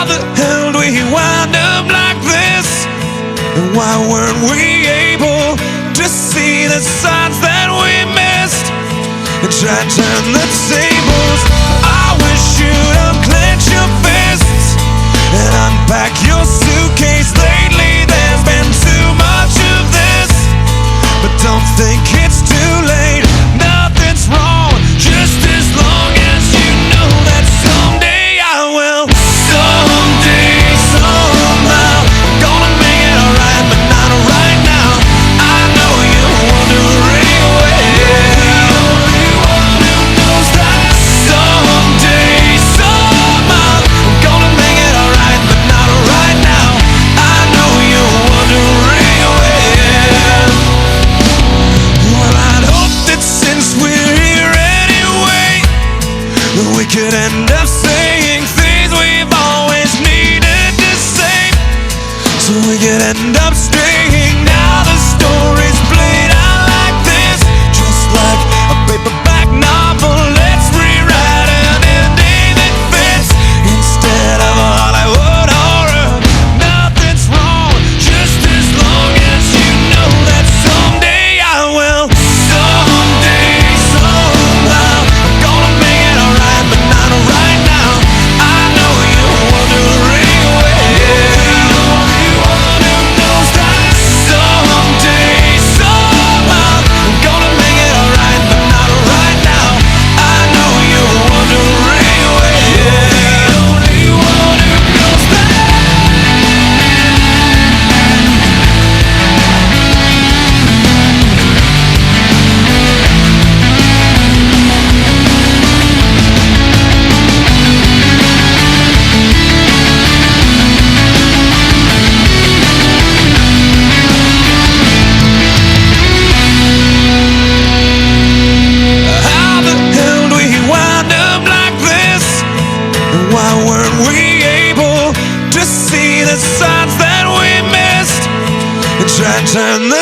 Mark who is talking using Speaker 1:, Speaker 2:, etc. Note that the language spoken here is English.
Speaker 1: How the hell do we wind up like this? And why weren't we able to see the signs that we missed and try to turn the tables? I wish you'd unclench your fists and unpack your suitcase. Lately there's been too much of this, but don't think it's too late. Nothing's wrong, just as long as you know that someday I will. Someday, somehow, gonna make it alright, but not right now. I know you're wondering where. The only one who knows that. Someday, somehow, I'm gonna make it alright, but not right now. I know you're wondering where. Well, I'd hope that since we're here anyway, that we could end up saying things we've always needed to say, so we could end up staying. Now the story's played out like this, just like a paperback novel. Let's rewrite an ending that fits instead of a Hollywood horror. Nothing's wrong, just as long as you know that someday I will. Someday, somehow, I'm gonna make it alright, but not right now. I know you're wondering where. The only one who knows that. Someday, somehow, I'm gonna make it alright, but not right now. I know you're wondering where. The only one who knows that. How the hell do we wind up like this? And why weren't we able to see the signs that we missed and try to turn the